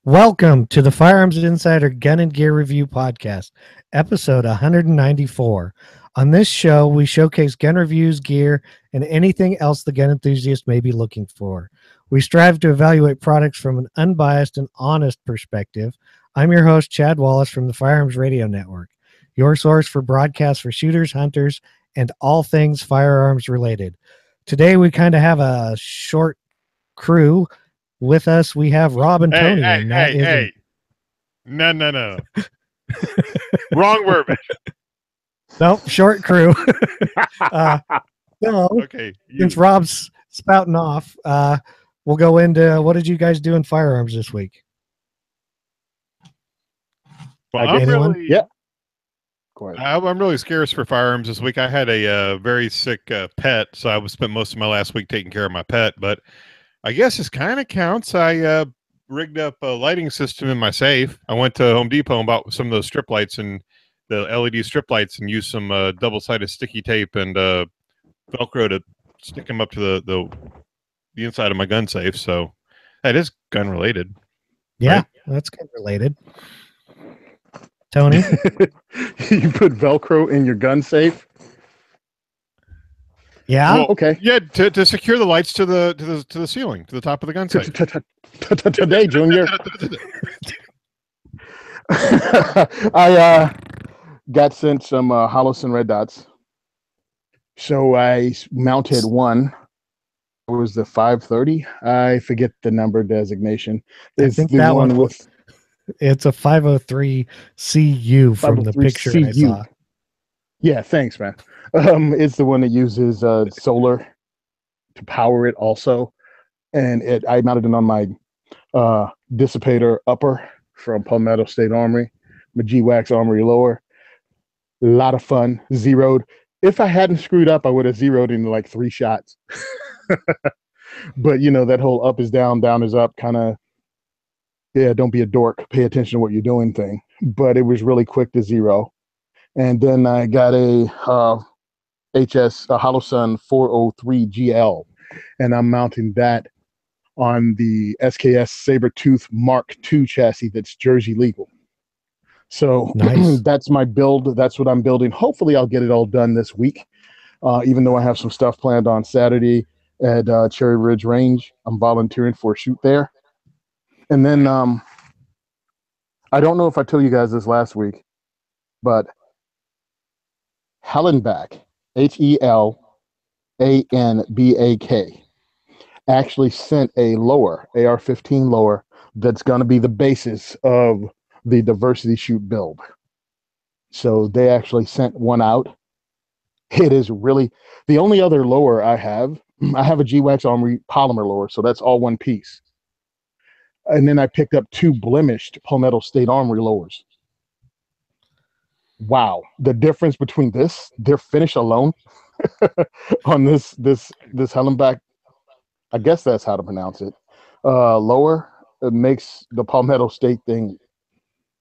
Welcome to the Firearms Insider Gun and Gear Review Podcast, episode 194. On this show, we showcase gun reviews, gear, and anything else the gun enthusiast may be looking for. We strive to evaluate products from an unbiased and honest perspective. I'm your host, Chad Wallace from the Firearms Radio Network, your source for broadcasts for shooters, hunters, and all things firearms related. Today, we kind of have a short crew. With us, we have Rob and Tony. Hey. No. Wrong verbiage. Nope, short crew. Okay. Since Rob's spouting off, we'll go into what did you guys do in firearms this week? Well, I'm really scarce for firearms this week. I had a very sick pet, so I spent most of my last week taking care of my pet, but I guess this kind of counts. I rigged up a lighting system in my safe. I went to Home Depot and bought some of those strip lights and the LED strip lights and used some double-sided sticky tape and Velcro to stick them up to the inside of my gun safe. So that is gun related. Yeah, right? That's gun related. Tony? You put Velcro in your gun safe? Yeah. Well, okay. Yeah, to secure the lights to the ceiling, to the top of the gun safe. Today, Junior. I got sent some Holosun red dots, so I mounted one. It was the 530. I forget the number designation. I think that one with. It's a 503 CU from the picture I saw. Yeah, thanks, man. It's the one that uses solar to power it also. And I mounted it on my dissipator upper from Palmetto State Armory, my G-Wax Armory lower. A lot of fun. Zeroed. If I hadn't screwed up, I would have zeroed in like 3 shots. But, you know, that whole up is down is up kind of, yeah, don't be a dork. Pay attention to what you're doing thing. But it was really quick to zero. And then I got a Holosun 403 GL, and I'm mounting that on the SKS Sabertooth Mark II chassis that's Jersey legal. So nice. That's my build. That's what I'm building. Hopefully I'll get it all done this week, even though I have some stuff planned on Saturday at Cherry Ridge Range. I'm volunteering for a shoot there. And then I don't know if I told you guys this last week, but Hellenbach, Helanbak, actually sent a lower, AR-15 lower, that's going to be the basis of the diversity shoot build. So they actually sent one out. It is really, the only other lower I have a G-Wax Armory polymer lower, so that's all one piece. And then I picked up 2 blemished Palmetto State Armory lowers. Wow, the difference between their finish alone on this Hellenbach, I guess that's how to pronounce it, lower, it makes the Palmetto State thing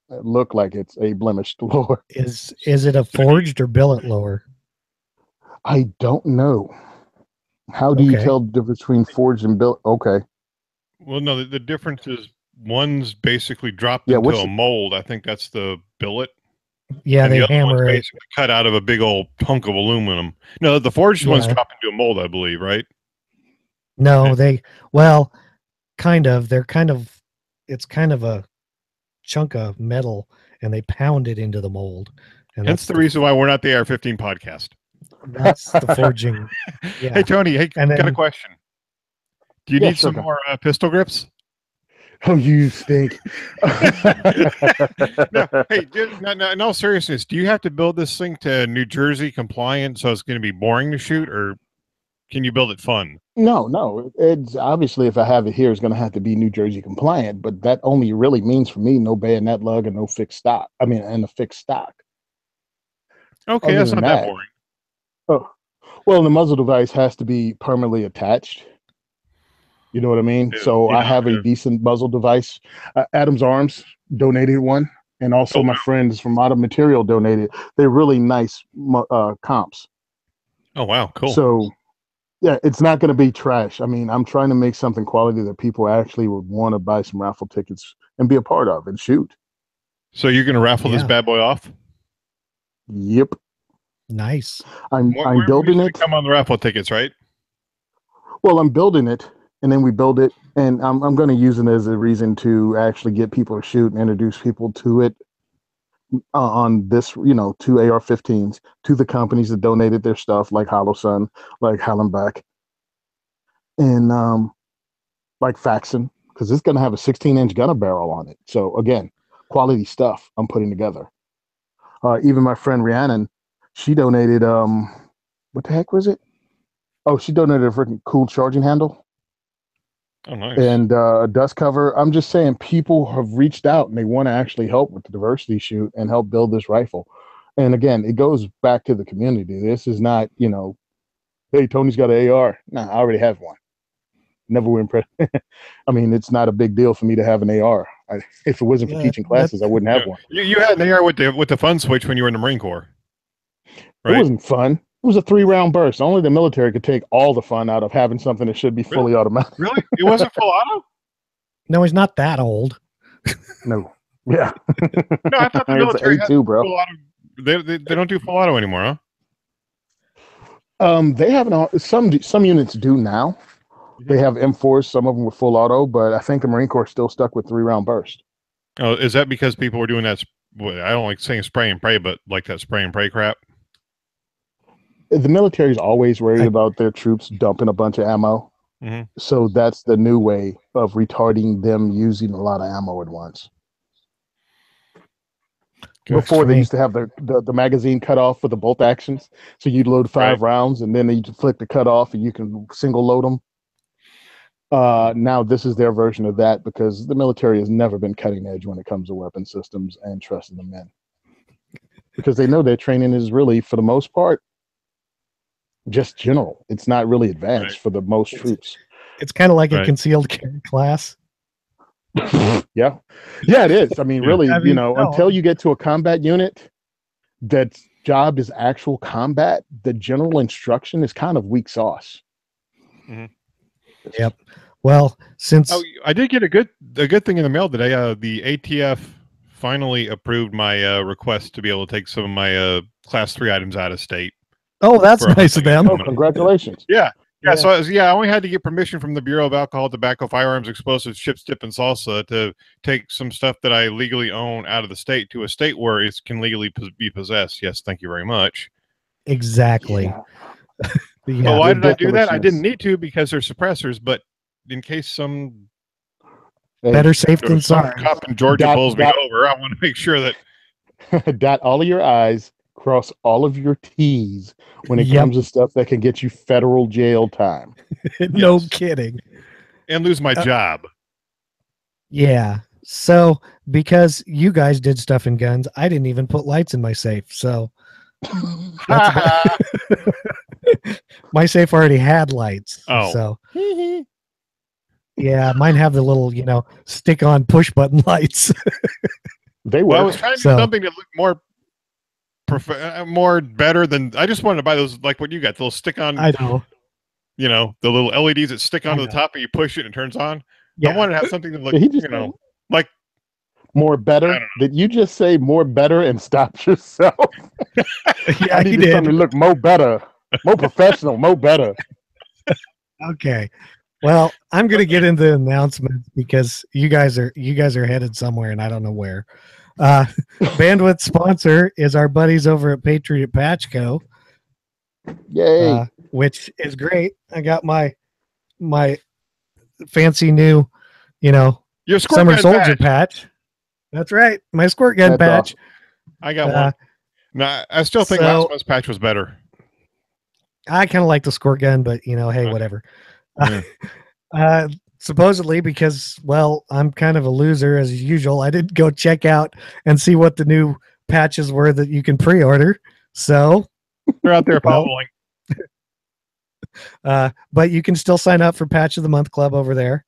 look like it's a blemished lower. Is it a forged or billet lower? I don't know. How do you tell the difference between forged and billet? Okay. Well, no, the difference is one's basically dropped into a mold. I think that's the billet. Yeah, and they the other hammer one's it. basically cut out of a big old hunk of aluminum. No, the forged one's dropped into a mold, I believe, right? No, kind of. It's kind of a chunk of metal, and they pound it into the mold. And that's the reason why we're not the AR-15 podcast. That's the forging. Yeah. Hey, Tony, got a question. Do you need some more pistol grips? Oh, you stink. No, hey, in all seriousness, do you have to build this thing to New Jersey compliant so it's going to be boring to shoot, or can you build it fun? No. It's obviously, if I have it here, it's going to have to be New Jersey compliant, but that only really means for me no bayonet lug and no fixed stock. And a fixed stock. Okay, that's not that boring. Oh, well, the muzzle device has to be permanently attached. You know what I mean? So I have a decent muzzle device. Adam's Arms donated one, and also my friends from Auto Material donated. They're really nice comps. Oh, wow. Cool. So Yeah, it's not going to be trash. I mean, I'm trying to make something quality that people actually would want to buy some raffle tickets and be a part of and shoot. So you're going to raffle this bad boy off? Yep. Nice. I'm building it. Come on the raffle tickets, right? Well, I'm building it, and then we build it, and I'm going to use it as a reason to actually get people to shoot and introduce people to it on this, to AR-15s, to the companies that donated their stuff, like Hollow Sun, like Hallenbeck, and like Faxon, because it's going to have a 16-inch gunner barrel on it. So again, quality stuff I'm putting together. Even my friend Rhiannon, she donated what the heck was it? Oh, she donated a freaking cool charging handle. Oh, nice. And a dust cover. I'm just saying, people have reached out and they want to actually help with the diversity shoot and help build this rifle. And again, it goes back to the community. This is not, hey, Tony's got an AR. Nah, I already have one. Never were impressed. I mean, it's not a big deal for me to have an AR. If it wasn't for teaching classes, I wouldn't have one. You had an AR with the fun switch when you were in the Marine Corps. Right? It wasn't fun. It was a 3-round burst. Only the military could take all the fun out of having something that should be fully automatic. Really? It wasn't full auto? No, he's not that old. No. Yeah. No, I thought the military it's A2, bro. Full auto. They don't do full auto anymore, huh? They have some units do now. They have M4s, some of them with full auto, but I think the Marine Corps still stuck with 3-round burst. Oh, is that because people were doing that? I don't like saying spray and pray, but like that spray and pray crap. The military is always worried about their troops dumping a bunch of ammo. Mm-hmm. So that's the new way of retarding them using a lot of ammo at once. Before they used to have the magazine cut off for the bolt actions. So you'd load 5 rounds and then you'd flick the cut off and you can single load them. Now this is their version of that because the military has never been cutting edge when it comes to weapon systems and trusting the men. Because they know their training is really, for the most part, just general. It's not really advanced for the most troops. It's kind of like a concealed carry class. Yeah, it is. I mean, really, until you get to a combat unit that's job is actual combat, the general instruction is kind of weak sauce. Mm-hmm. Yep. Well, since I did get a good thing in the mail today. The ATF finally approved my request to be able to take some of my Class 3 items out of state. Oh, that's nice of them. Oh, congratulations. Yeah. So I only had to get permission from the Bureau of Alcohol, Tobacco, Firearms, Explosives, Chips, Dip, and Salsa to take some stuff that I legally own out of the state to a state where it can legally be possessed. Yes, thank you very much. Exactly. Yeah. Well, why did I do that? I didn't need to because they're suppressors, but in case some better safe than sorry cop in Georgia pulls me over, I want to make sure that dot all of your I's, cross all of your T's when it comes to stuff that can get you federal jail time. No kidding. And lose my job. Yeah. So because you guys did stuff in guns, I didn't even put lights in my safe. So my safe already had lights. Oh. So yeah, mine have the little, stick on push button lights. They were. Well, I was trying to do something that looked more better than I just wanted to buy those like what you got, the little stick on. I know. The little LEDs that stick onto the top and you push it and it turns on. Yeah. I wanted to have something that looked, like more better. Did you just say more better and stop yourself? Yeah, I needed something to look more better, more professional, more better. Okay. Well, I'm going to get into the announcements because you guys are headed somewhere and I don't know where. Bandwidth sponsor is our buddies over at Patriot Patch Co. Yay. Which is great. I got my fancy new, your summer soldier patch. That's right. My squirt gun patch. Awesome. I got one. No, I still think last month's patch was better. I kind of like the squirt gun, but hey, whatever. Supposedly because, well, I'm kind of a loser as usual. I didn't go check out and see what the new patches were that you can pre-order. So they're out there following. But you can still sign up for Patch of the Month Club over there.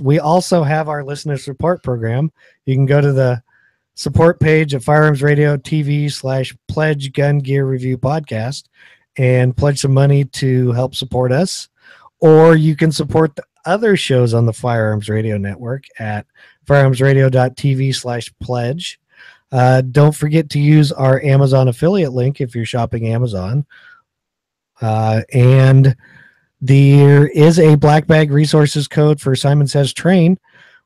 We also have our listener support program. You can go to the support page at Firearms Radio TV /Pledge Gun Gear Review Podcast, and pledge some money to help support us. Or you can support the other shows on the Firearms Radio Network at firearmsradio.tv/pledge. Don't forget to use our Amazon affiliate link if you're shopping Amazon. And there is a Black Bag Resources code for Simon Says Train,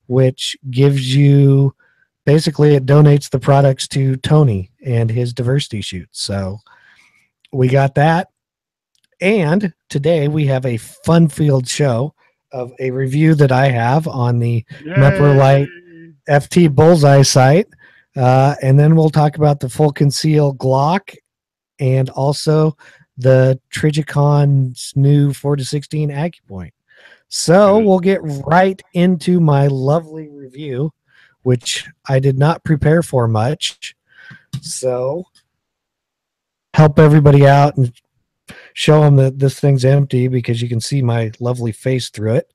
which gives you, basically it donates the products to Tony and his diversity shoot. So we got that. And today we have a fun-filled show of a review that I have on the Mepperlite FT Bullseye sight. And then we'll talk about the full conceal Glock and also the Trigicon's new 4-16 AccuPoint. So we'll get right into my lovely review, which I did not prepare for much. So help everybody out and show them that this thing's empty, because you can see my lovely face through it.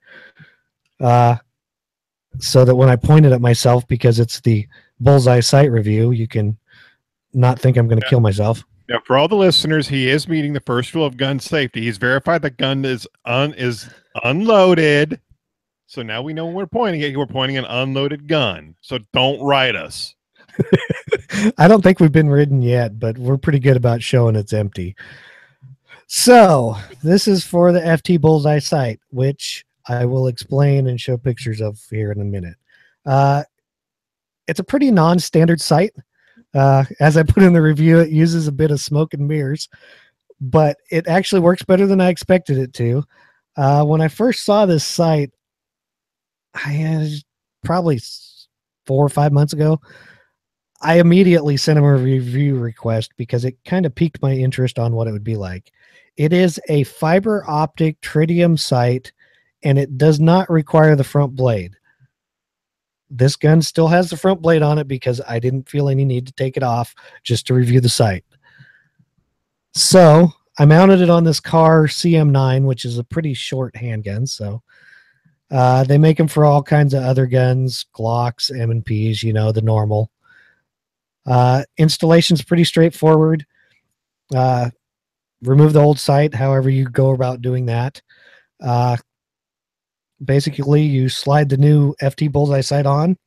So that when I point it at myself, because it's the Bullseye sight review, you can not think I'm going to kill myself. Now, for all the listeners, he is meeting the first rule of gun safety. He's verified the gun is unloaded. So now we know when we're pointing it, we're pointing an unloaded gun. So don't write us. I don't think we've been ridden yet, but we're pretty good about showing it's empty. So this is for the FT Bullseye sight, which I will explain and show pictures of here in a minute. It's a pretty non-standard sight. As I put in the review, it uses a bit of smoke and mirrors, but it actually works better than I expected it to. When I first saw this sight, probably 4 or 5 months ago, I immediately sent him a review request because it kind of piqued my interest on what it would be like. It is a fiber optic tritium sight, and it does not require the front blade. This gun still has the front blade on it because I didn't feel any need to take it off just to review the sight. So I mounted it on this Car CM9, which is a pretty short handgun. So they make them for all kinds of other guns, Glocks, M&Ps, you know, the normal. Installation's pretty straightforward. Remove the old sight, however you go about doing that. Basically, you slide the new FT Bullseye sight on.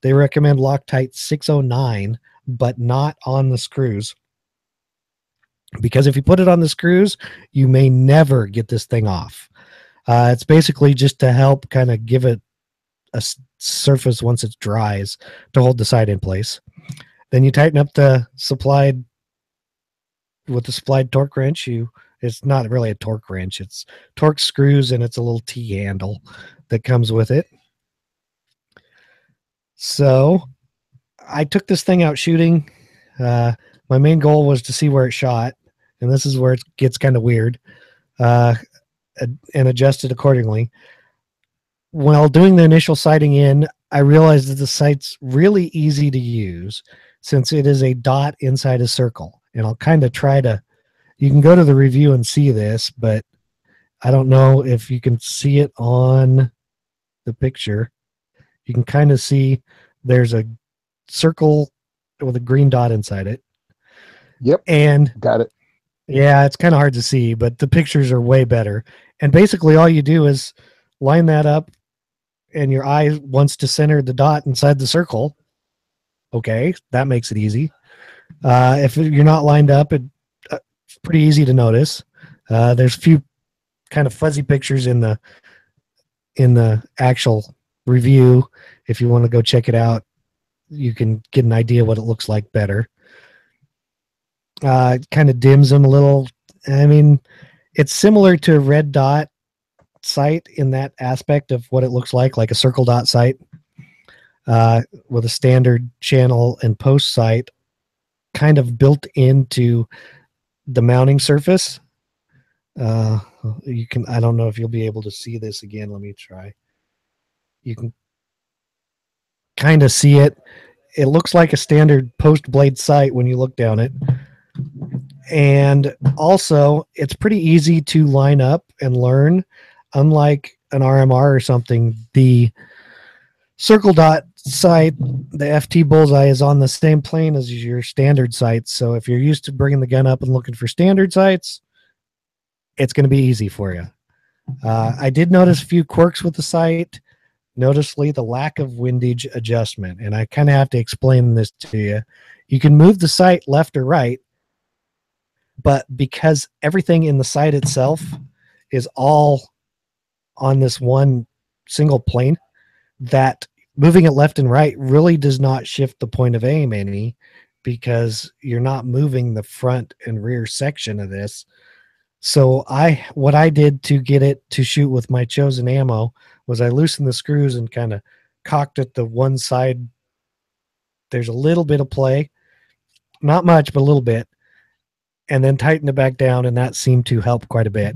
They recommend Loctite 609, but not on the screws. Because if you put it on the screws, you may never get this thing off. It's basically just to help kind of give it a surface once it dries to hold the sight in place. Then you tighten up the supplied torque wrench. It's not really a torque wrench. It's torque screws, and it's a little T handle that comes with it. So I took this thing out shooting. My main goal was to see where it shot, and this is where it gets kind of weird, and adjust it accordingly. While doing the initial sighting in, I realized that the sight's really easy to use since it is a dot inside a circle. And I'll kind of try to, you can go to the review and see this, but I don't know if you can see it on the picture. You can kind of see there's a circle with a green dot inside it. Yep. And got it. Yeah, it's kind of hard to see, but the pictures are way better. And basically all you do is line that up, and your eye wants to center the dot inside the circle. Okay, that makes it easy. If you're not lined up, it's pretty easy to notice. There's a few kind of fuzzy pictures in the actual review. If you want to go check it out, you can get an idea what it looks like better. It kind of dims them a little. I mean, it's similar to a red dot sight in that aspect of what it looks like a circle dot sight with a standard channel and post sight kind of built into the mounting surface. I don't know if you'll be able to see this again. Let me try. You can kind of see it. It looks like a standard post blade sight when you look down it. And also, it's pretty easy to line up and learn. Unlike an RMR or something, the circle dot sight, the FT Bullseye, is on the same plane as your standard sights. So if you're used to bringing the gun up and looking for standard sights, it's going to be easy for you. I did notice a few quirks with the sight, noticeably the lack of windage adjustment. And I kind of have to explain this to you. You can move the sight left or right, but because everything in the sight itself is all on this one single plane, that moving it left and right really does not shift the point of aim any, because you're not moving the front and rear section of this. So what I did to get it to shoot with my chosen ammo was I loosened the screws and kind of cocked it the one side. There's a little bit of play, not much, but a little bit, and then tightened it back down, and that seemed to help quite a bit.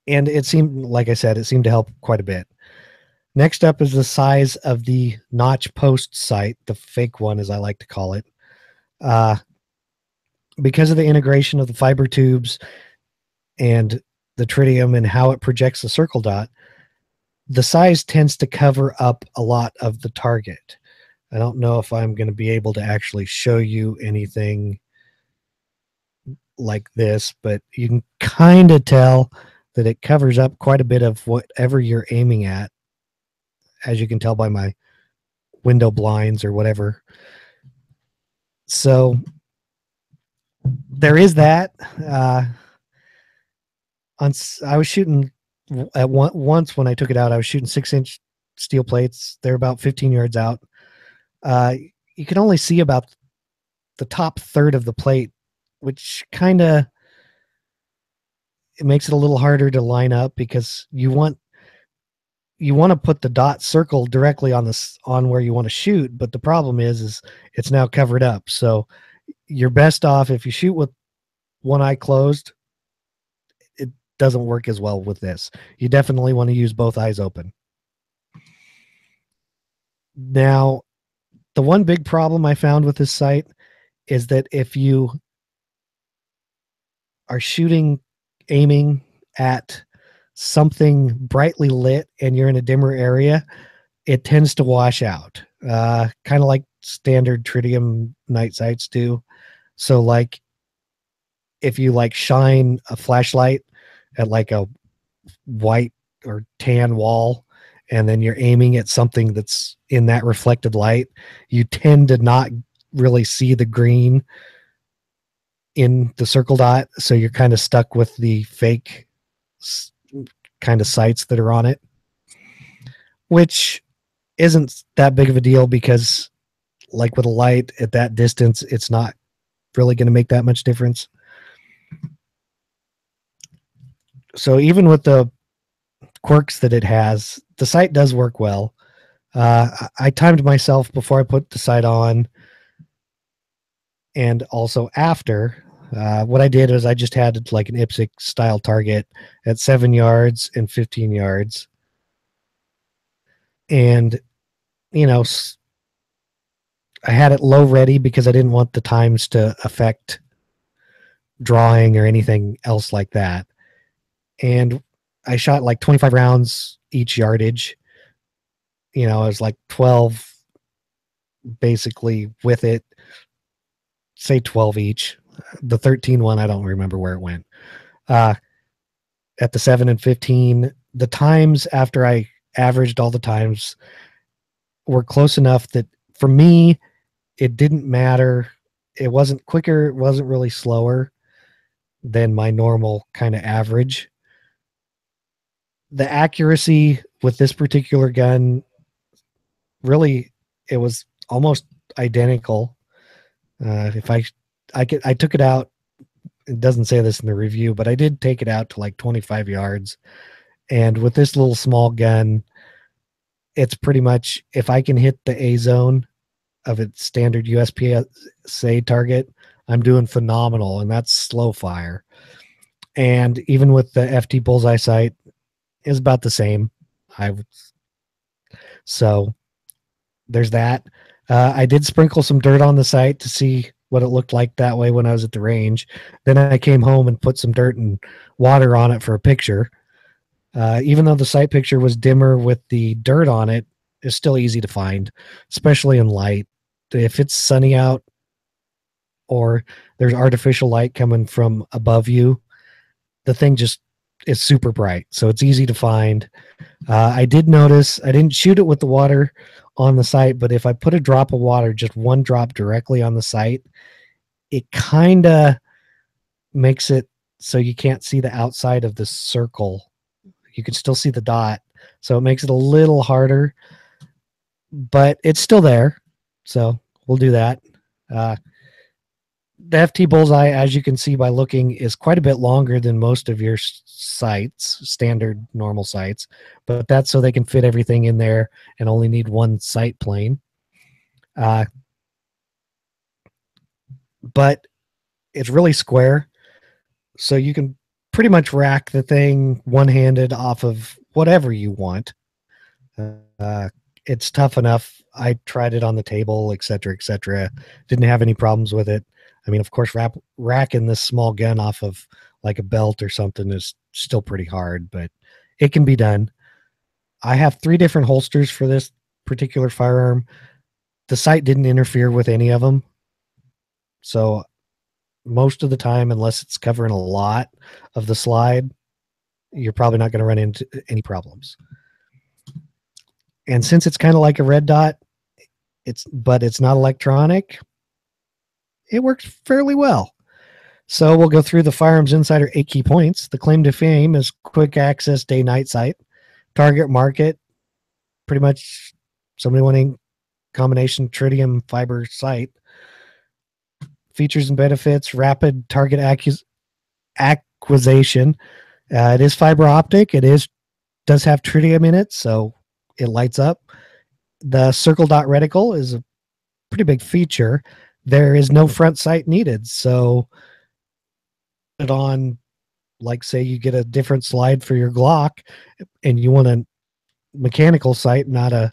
And it seemed, like I said, it seemed to help quite a bit. Next up is the size of the notch post sight, the fake one, as I like to call it. Because of the integration of the fiber tubes and the tritium and how it projects the circle dot, the size tends to cover up a lot of the target. I don't know if I'm going to be able to actually show you anything like this, but you can kind of tell that it covers up quite a bit of whatever you're aiming at, as you can tell by my window blinds or whatever. So there is that. I was shooting at once when I took it out. I was shooting 6-inch steel plates. They're about 15 yards out. You can only see about the top third of the plate, which kind of, it makes it a little harder to line up, because you want to put the dot circle directly on where you want to shoot, but the problem is it's now covered up. So you're best off if you shoot with one eye closed. It doesn't work as well with this. You definitely want to use both eyes open. Now, the one big problem I found with this sight is that if you are aiming at something brightly lit and you're in a dimmer area, it tends to wash out, kind of like standard tritium night sights do. So like if you like shine a flashlight at like a white or tan wall, and then you're aiming at something that's in that reflected light, you tend to not really see the green in the circle dot. So you're kind of stuck with the fake kind of sights that are on it, which isn't that big of a deal, because like with a light at that distance, it's not really going to make that much difference. So even with the quirks that it has, the sight does work well. I timed myself before I put the sight on, and also after. What I did was I just had like an IPSC style target at 7 yards and 15 yards. And, you know, I had it low ready because I didn't want the times to affect drawing or anything else like that. And I shot like 25 rounds each yardage. You know, it was like 12 basically with it, say 12 each. The 13 one, I don't remember where it went. At the 7 and 15, the times after I averaged all the times were close enough that for me, it didn't matter. It wasn't quicker. It wasn't really slower than my normal kind of average. The accuracy with this particular gun, really, it was almost identical. If I took it out, it doesn't say this in the review, but I did take it out to like 25 yards. And with this little small gun, it's pretty much, if I can hit the A zone of its standard USPSA target, I'm doing phenomenal, and that's slow fire. And even with the FT bullseye sight, is about the same. So there's that. I did sprinkle some dirt on the sight to see what it looked like that way when I was at the range. Then I came home and put some dirt and water on it for a picture. Even though the sight picture was dimmer with the dirt on it, it's still easy to find, especially in light. If it's sunny out or there's artificial light coming from above you, the thing just is super bright. So it's easy to find. I did notice, I didn't shoot it with the water on the sight, but if I put a drop of water, just one drop directly on the sight, it kind of makes it so you can't see the outside of the circle. You can still see the dot. So it makes it a little harder, but it's still there. So we'll do that. The FT Bullseye, as you can see by looking, is quite a bit longer than most of your sights, standard normal sights, but that's so they can fit everything in there and only need one sight plane. But it's really square, so you can pretty much rack the thing one-handed off of whatever you want. It's tough enough. I tried it on the table, etc., etc. Didn't have any problems with it. I mean, of course, racking this small gun off of like a belt or something is still pretty hard, but it can be done. I have 3 different holsters for this particular firearm. The sight didn't interfere with any of them. So most of the time, unless it's covering a lot of the slide, you're probably not going to run into any problems. And since it's kind of like a red dot, but it's not electronic, it works fairly well. So we'll go through the Firearms Insider 8 key points. The claim to fame is quick access day-night sight. Target market, pretty much somebody wanting combination tritium fiber sight. Features and benefits, rapid target acquisition. It is fiber optic. Does have tritium in it, so it lights up. The circle dot reticle is a pretty big feature. There is no front sight needed, so it on, like, say you get a different slide for your Glock and you want a mechanical sight, not a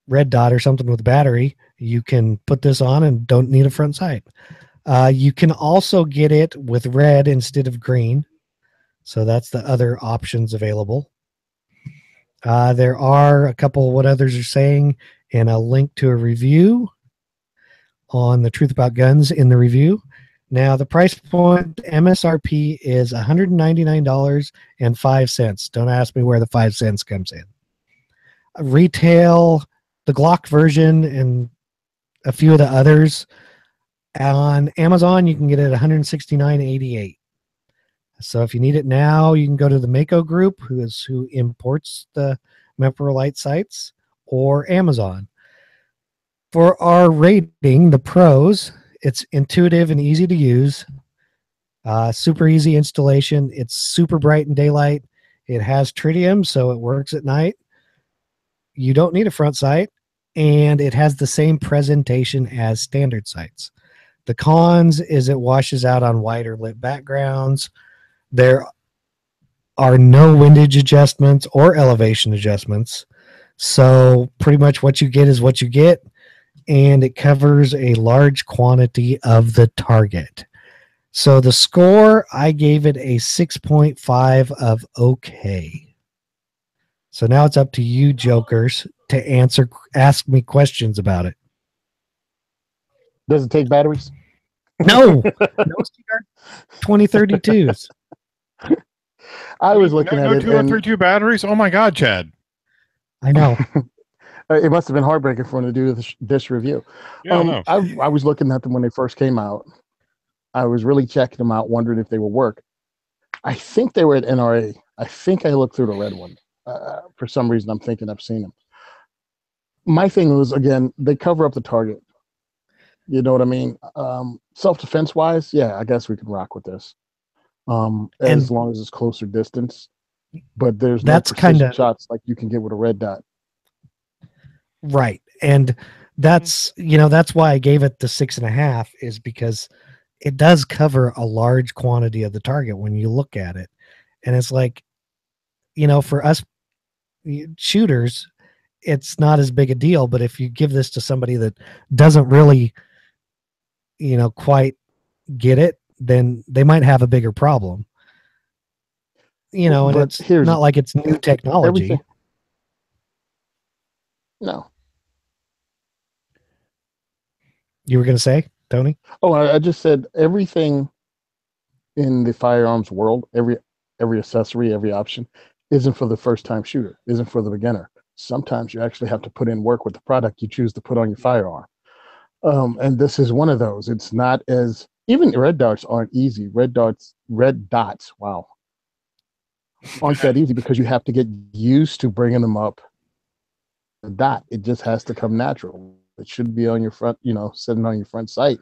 red dot or something with a battery, you can put this on and don't need a front sight. You can also get it with red instead of green, so that's the other options available. There are a couple of what others are saying and a link to a review on the Truth About Guns in the review. Now, the price point, MSRP, is $199.05. Don't ask me where the 5 cents comes in. Retail, the Glock version and a few of the others on Amazon, you can get it at $169.88. So if you need it now, you can go to the Mako Group, who imports the Mepro Light sights, or Amazon. For our rating, the pros, it's intuitive and easy to use. Super easy installation. It's super bright in daylight. It has tritium, so it works at night. You don't need a front sight, and it has the same presentation as standard sights. The cons is it washes out on wider lit backgrounds. There are no windage adjustments or elevation adjustments. So pretty much what you get is what you get, and it covers a large quantity of the target. So the score, I gave it a 6.5 of okay. So now it's up to you jokers to ask me questions about it. Does it take batteries? No 2032s. I was looking at it. 2032 batteries? Oh my God, Chad. I know. It must have been heartbreaking for him to do this review. Yeah, I was looking at them when they first came out. I was really checking them out, wondering if they would work. I think they were at NRA. I think I looked through the red one. For some reason, I'm thinking I've seen them. My thing was, again, they cover up the target. You know what I mean? Self-defense wise, yeah, I guess we can rock with this. As long as it's closer distance. But there's no precision shots like you can get with a red dot. Right. And that's why I gave it the 6.5, is because it does cover a large quantity of the target when you look at it. And it's like, for us shooters, it's not as big a deal. But if you give this to somebody that doesn't really, quite get it, then they might have a bigger problem. you know, and But it's not like it's new technology. No. You were going to say, Tony? Oh, I just said everything in the firearms world, every accessory, every option isn't for the first time shooter, isn't for the beginner. Sometimes you actually have to put in work with the product you choose to put on your firearm. And this is one of those. It's not as, even red dots aren't easy. Red dots, wow, aren't that easy because you have to get used to bringing them up. The dot, it just has to come natural. It should be on your front, sitting on your front sight,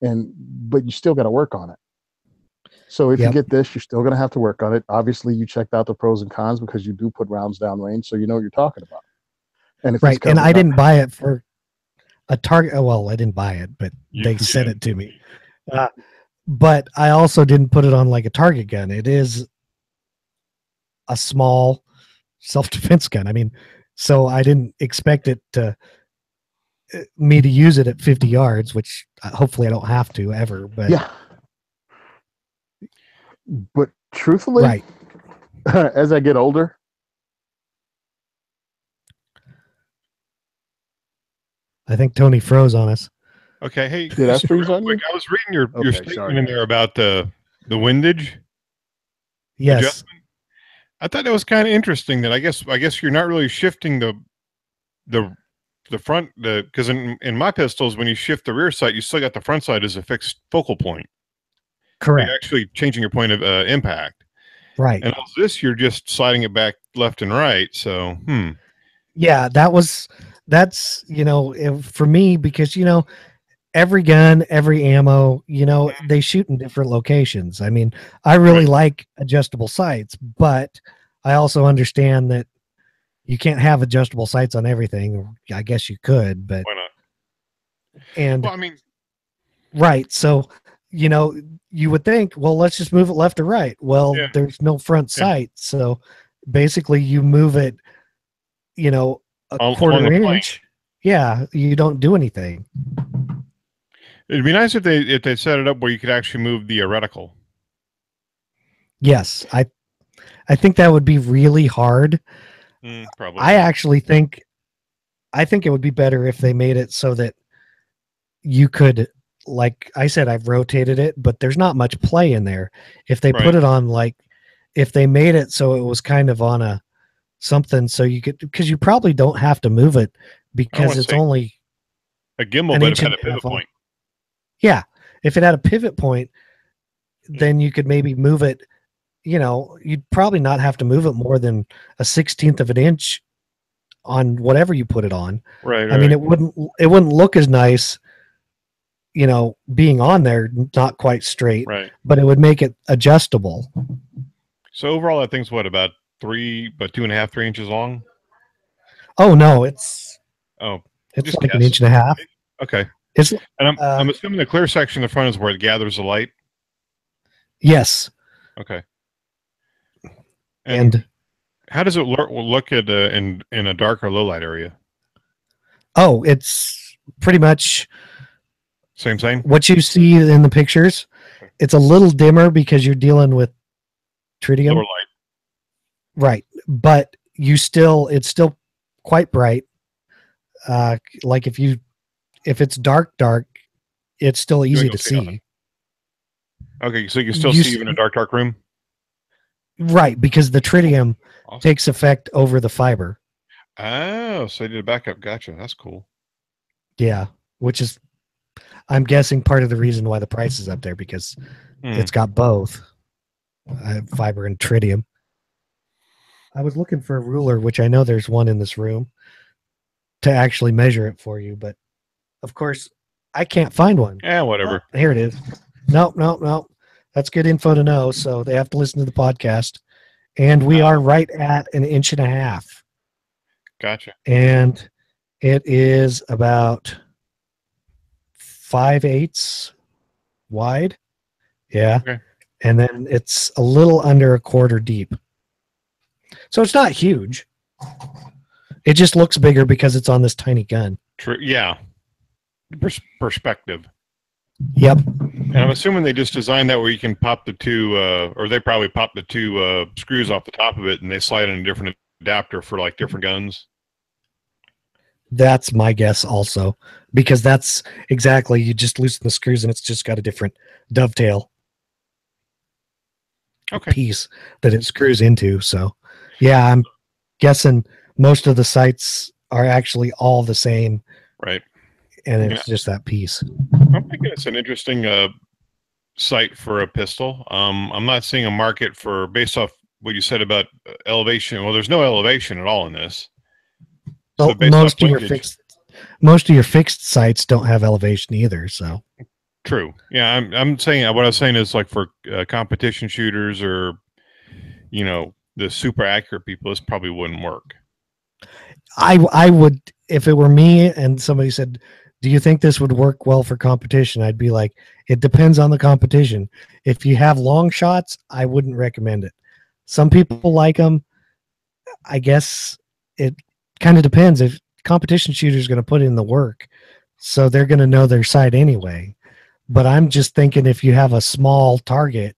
but you still got to work on it. So if you get this, you're still going to have to work on it. Obviously, you checked out the pros and cons because you do put rounds down range, so you know what you're talking about. And if right, and I didn't buy it for a target. Well, I didn't buy it, but they sent it to me. But I also didn't put it on like a target gun. It is a small self-defense gun. I mean, so I didn't expect it to me to use it at 50 yards, which hopefully I don't have to ever. But yeah. But truthfully, right. As I get older, I think Tony froze on us. Okay, hey, did I freeze on you? I was reading your statement in there about the windage. Yes, adjustment. I thought that was kind of interesting. That I guess you're not really shifting the front, because in my pistols, when you shift the rear sight, you still got the front sight as a fixed focal point. Correct. You're actually changing your point of impact. Right. And all this, you're just sliding it back left and right. So, yeah, that's for me, because every gun, every ammo, they shoot in different locations. I mean, I really like adjustable sights, but I also understand that you can't have adjustable sights on everything. I guess you could, but why not? And well, I mean, right. So, you would think, well, let's just move it left or right. Well, there's no front sight. So basically you move it, a quarter inch. Yeah. You don't do anything. It'd be nice if they set it up where you could actually move the reticle. Yes. I think that would be really hard. Probably. I think it would be better if they made it so that you could, like I said, I've rotated it, but there's not much play in there. If they put it on, if they made it so it was kind of on a something, so you could, because you probably don't have to move it because it's only a gimbal, but it had a pivot point. Yeah. If it had a pivot point, then you could maybe move it, you'd probably not have to move it more than a 1/16 of an inch on whatever you put it on. Right. I mean, it wouldn't look as nice, being on there, not quite straight, right, but it would make it adjustable. So overall, that thing's what, about 2.5, 3 inches long? Oh no, it's like an inch and a half. Okay. And I'm assuming the clear section in the front is where it gathers the light. Yes. Okay. And how does it look at in a dark or low light area? Oh, it's pretty much same. What you see in the pictures. Okay. It's a little dimmer because you're dealing with tritium. Lower light. Right. But it's still quite bright. Like if it's dark, it's still easy to see. Okay, so you can still see even in a dark room? Right, because the tritium takes effect over the fiber. Oh, so they did a backup. Gotcha. That's cool. Yeah, which is, I'm guessing, part of the reason why the price is up there, because it's got both fiber and tritium. I was looking for a ruler, which I know there's one in this room, to actually measure it for you, but of course I can't find one. Yeah, whatever. Oh, here it is. No. That's good info to know. So they have to listen to the podcast, and we are right at 1.5 inches. Gotcha. And it is about 5/8 wide. Yeah. Okay. And then it's a little under 1/4 deep. So it's not huge. It just looks bigger because it's on this tiny gun. Yeah. Perspective. Yep. And I'm assuming they just designed that where you can pop the two, or they probably pop the two screws off the top of it, and they slide in a different adapter for like different guns. That's my guess also, because that's exactly, you just loosen the screws and it's just got a different dovetail piece that it screws into. So yeah, I'm guessing most of the sights are actually all the same. Right. And it's just that piece. I think it's an interesting sight for a pistol. I'm not seeing a market for, based off what you said about elevation. Well, there's no elevation at all in this. So most of your fixed sights don't have elevation either. So true. Yeah, I'm saying, what I was saying is like for competition shooters or, you know, the super accurate people, this probably wouldn't work. I would, if it were me and somebody said, do you think this would work well for competition? I'd be like, it depends on the competition. If you have long shots, I wouldn't recommend it. Some people like them. I guess it kind of depends. If competition shooters going to put in the work, so they're going to know their sight anyway. But I'm just thinking, if you have a small target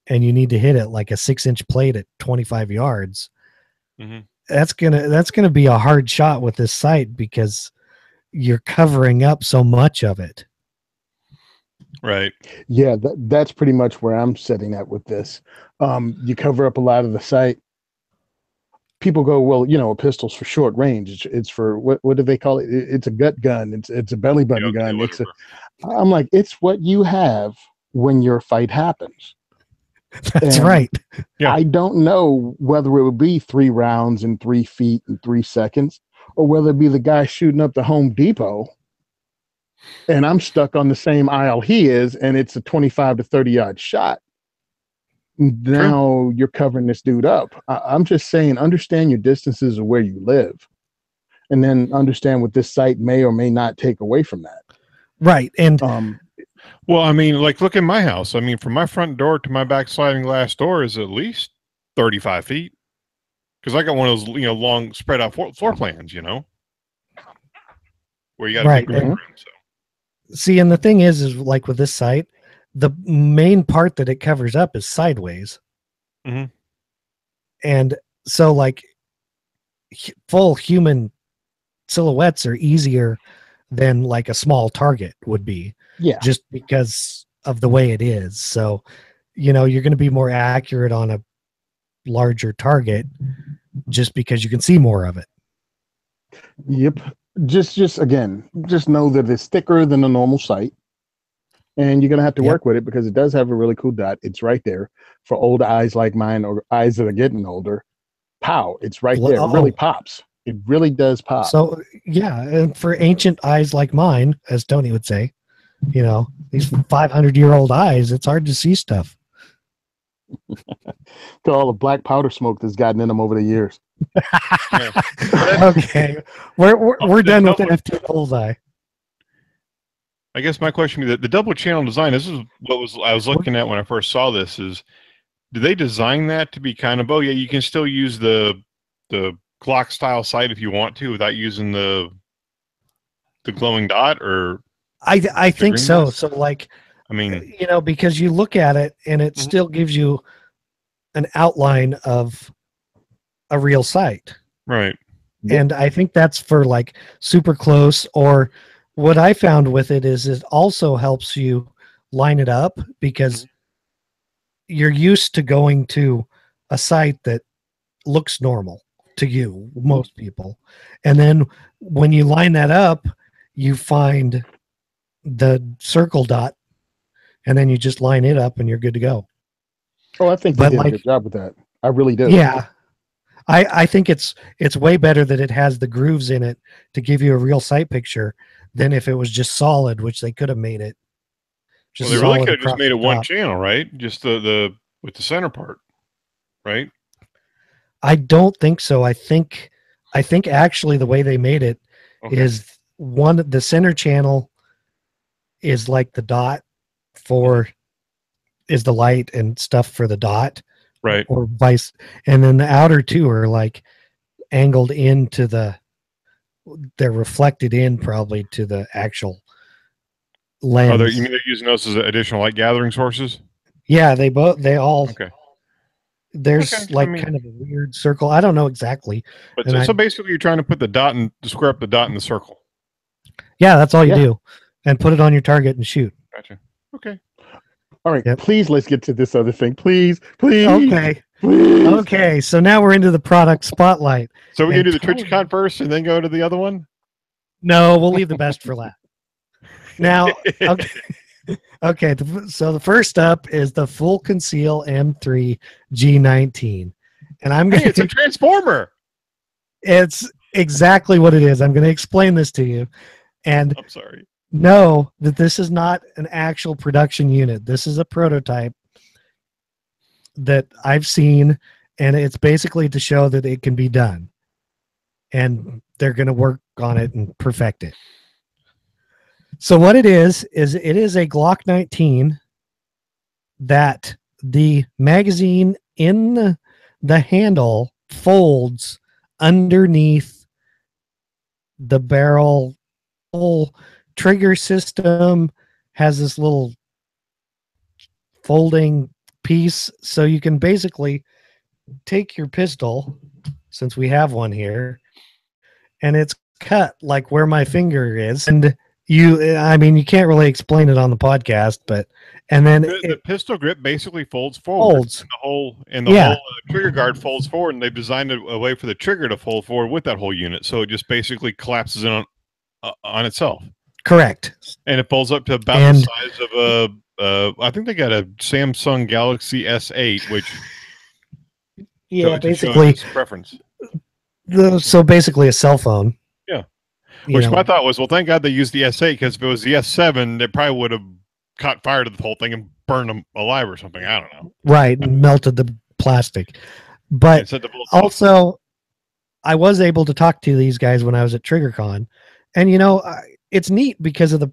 and you need to hit it like a 6-inch plate at 25 yards, that's gonna be a hard shot with this sight because you're covering up so much of it. Right. Yeah, that's pretty much where I'm setting at with this. You cover up a lot of the sight. People go, well, you know, a pistol's for short range. It's for what do they call it? It's a gut gun. It's a belly button gun. I'm like, it's what you have when your fight happens. That's right. Yeah. I don't know whether it would be 3 rounds in 3 feet in 3 seconds, or whether it be the guy shooting up the Home Depot and I'm stuck on the same aisle he is, and it's a 25 to 30 yard shot. Now you're covering this dude up. I'm just saying, understand your distances of where you live, and then understand what this site may or may not take away from that. Right. And well, I mean, like, look at my house. I mean, from my front door to my back sliding glass door is at least 35 feet. Because I got one of those, you know, long spread out floor plans, you know, where you got to take room. So. See, and the thing is like with this site, the main part that it covers up is sideways. And so like full human silhouettes are easier than like a small target would be. Yeah. Just because of the way it is. So, you know, you're going to be more accurate on a larger target just because you can see more of it. Yep. Just again, just know that it's thicker than a normal sight, and you're going to have to work with it because it does have a really cool dot. It's right there for old eyes like mine or eyes that are getting older. Pow. It's right there. It really pops. It really does pop. So yeah. And for ancient eyes like mine, as Tony would say, you know, these 500-year-old eyes, it's hard to see stuff. To all the black powder smoke that's gotten in them over the years. Okay, we're done with NFT bullseye. I guess my question is the double channel design. This is what I was looking at when I first saw this. Is did they design that to be kind of, oh yeah, you can still use the clock style sight if you want to without using the glowing dot, or I think so. So like, I mean, you know, because you look at it and it still gives you an outline of a real sight. Right. And I think that's for like super close, or what I found with it is it also helps you line it up because you're used to going to a site that looks normal to you, most people. And then when you line that up, you find the circle dot and then you just line it up and you're good to go. Oh, I think they did a good job with that. I really do. Yeah. I think it's way better that it has the grooves in it to give you a real sight picture than if it was just solid, which they could have made it. Well, they really could have just made it one channel, right? Just the with the center part, right? I don't think so. I think actually the way they made it is the center channel is like the dot for is the light and stuff for the dot. Right. Or vice. And then the outer two are like angled into they're reflected in probably to the actual lens. Oh, you mean they're using those as additional light gathering sources? Yeah, they all. Okay. There's kind of a weird circle. I don't know exactly. But so basically, you're trying to put to square up the dot in the circle. Yeah, that's all you do, and put it on your target and shoot. Gotcha. Okay. All right. Yep. Please, let's get to this other thing. Please. Okay. Please. Okay. So now we're into the product spotlight. So we're gonna do the Trijicon first, and then go to the other one. No, we'll leave the best for last. Now, okay. Okay, so the first up is the Full Conceal M3 G19, and I'm going. It's a transformer. It's exactly what it is. I'm going to explain this to you, and I'm sorry. Know that this is not an actual production unit. This is a prototype that I've seen, and it's basically to show that it can be done, and they're going to work on it and perfect it. So what it is it is a Glock 19 that the magazine in the handle folds underneath the barrel. Whole trigger system has this little folding piece, so you can basically take your pistol, since we have one here, and it's cut like where my finger is, and you can't really explain it on the podcast, but and then the pistol grip basically folds forward. And the whole trigger guard folds forward, and they've designed a way for the trigger to fold forward with that whole unit, so it just basically collapses in on itself. Correct. And it folds up to about the size of I think they got a Samsung Galaxy S8, which basically preference. So basically a cell phone. Yeah. Which my thought was, well, thank God they used the S8, because if it was the S7, they probably would have caught fire to the whole thing and burned them alive or something. I don't know. Right, melted the plastic. But also, I was able to talk to these guys when I was at TriggerCon, and it's neat because of the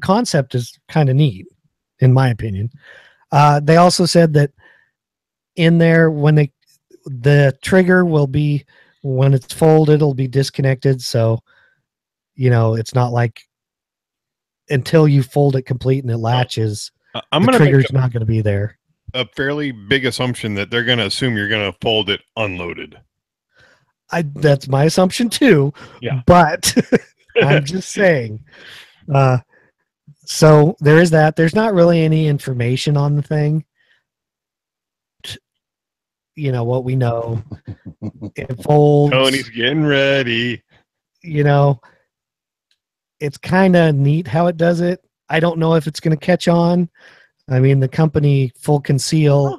concept is kind of neat, in my opinion. They also said that in there, when the trigger will be, when it's folded, it'll be disconnected. So, it's not like until you fold it complete and it latches, the trigger's not going to be there. A fairly big assumption that they're going to assume you're going to fold it unloaded. That's my assumption too. Yeah. But I'm just saying. So there is that. There's not really any information on the thing. What we know. It folds. Tony's getting ready. It's kind of neat how it does it. I don't know if it's going to catch on. I mean, the company Full Conceal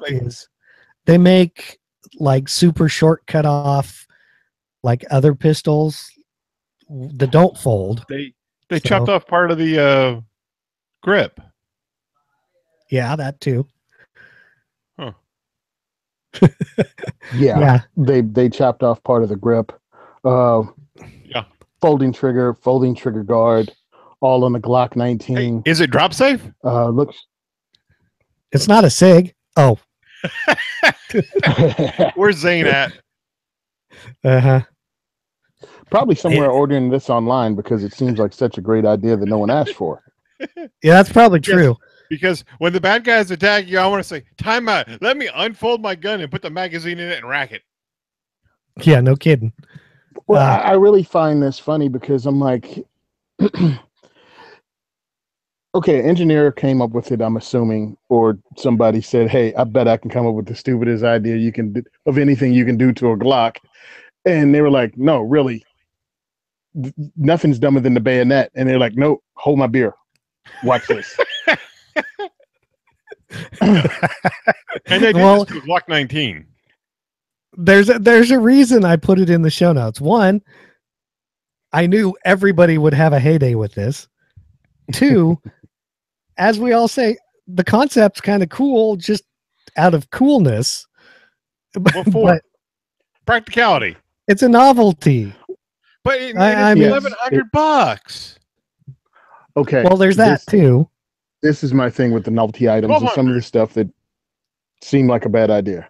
they make like super short cut off, like other pistols that don't fold. They chopped off part of the grip. Yeah, that too. Huh. Yeah. They chopped off part of the grip. Folding trigger guard, all on the Glock 19. Hey, is it drop safe? Looks. It's not a SIG. Oh. Where's Zane at? Probably somewhere ordering this online, because it seems like such a great idea that no one asked for. Yeah, that's probably true. Because when the bad guys attack you, I want to say, time out. Let me unfold my gun and put the magazine in it and rack it. Yeah, no kidding. Well, I really find this funny, because I'm like, okay, an engineer came up with it, I'm assuming, or somebody said, hey, I bet I can come up with the stupidest idea you can do of anything you can do to a Glock. And they were like, no, really, nothing's dumber than the bayonet. And they're like, no, hold my beer. Watch this. And they did this to Glock 19. There's a reason I put it in the show notes. One, I knew everybody would have a heyday with this. Two, as we all say, the concept's kind of cool, just out of coolness. But practicality. It's a novelty. But it's $1,100. Okay. Well, there's that too. This is my thing with the novelty items and some of the stuff that seem like a bad idea.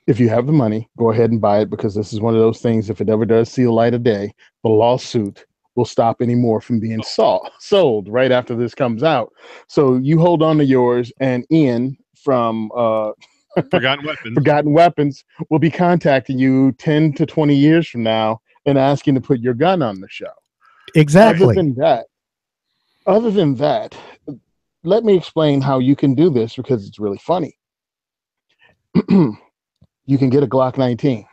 If you have the money, go ahead and buy it, because this is one of those things, if it ever does see the light of day, the lawsuit will stop any more from being sold right after this comes out. So you hold on to yours, and Ian from Forgotten Weapons will be contacting you 10 to 20 years from now and asking to put your gun on the show. Exactly. Other than that, let me explain how you can do this because it's really funny. You can get a Glock 19.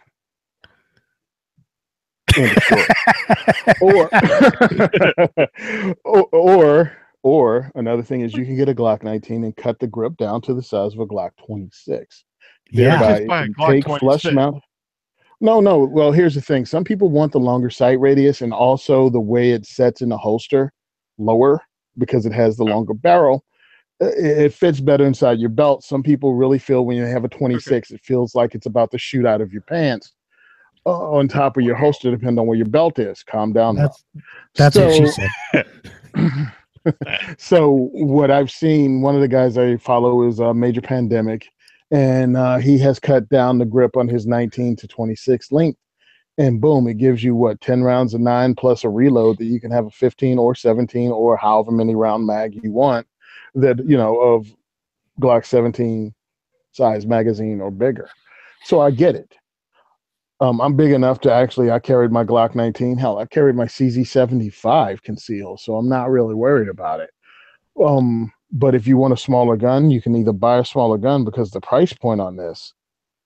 or another thing is you can get a Glock 19 and cut the grip down to the size of a Glock 26. Yeah, take flush mount. No. Well, here's the thing. Some people want the longer sight radius and also the way it sets in the holster lower because it has the longer barrel. It fits better inside your belt. Some people really feel when you have a 26, it feels like it's about to shoot out of your pants on top of your holster, depending on where your belt is. Calm down. That's what she said. So what I've seen, one of the guys I follow is Major Pandemic, and he has cut down the grip on his 19 to 26 length, and boom, it gives you 10 rounds of 9 plus a reload that you can have a 15 or 17 or however many round mag you want, that of Glock 17 size magazine or bigger. So I get it. I'm big enough to I carried my Glock 19. Hell, I carried my CZ75 concealed, so I'm not really worried about it. But if you want a smaller gun, you can either buy a smaller gun because the price point on this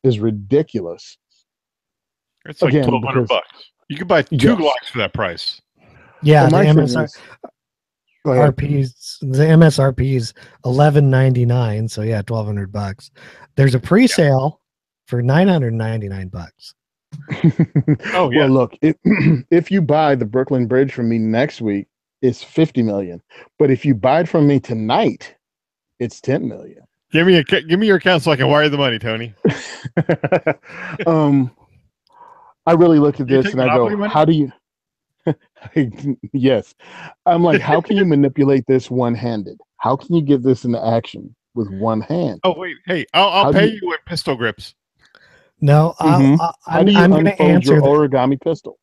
is ridiculous. It's like $1,200. You could buy 2 Glocks for that price. Yeah, the MSRP is $11.99, so yeah, $1,200. There's a pre-sale for $999. Oh yeah. Well, look, if you buy the Brooklyn Bridge from me next week, it's $50 million. But if you buy it from me tonight, it's $10 million. Give me your account so I can wire the money, Tony. I really look at this and I go, money? How do you? Yes, I'm like, how can you manipulate this one-handed? How can you get this into action with one hand? Oh wait, hey, I'll pay you with pistol grips. No, how do you unfold your origami pistol?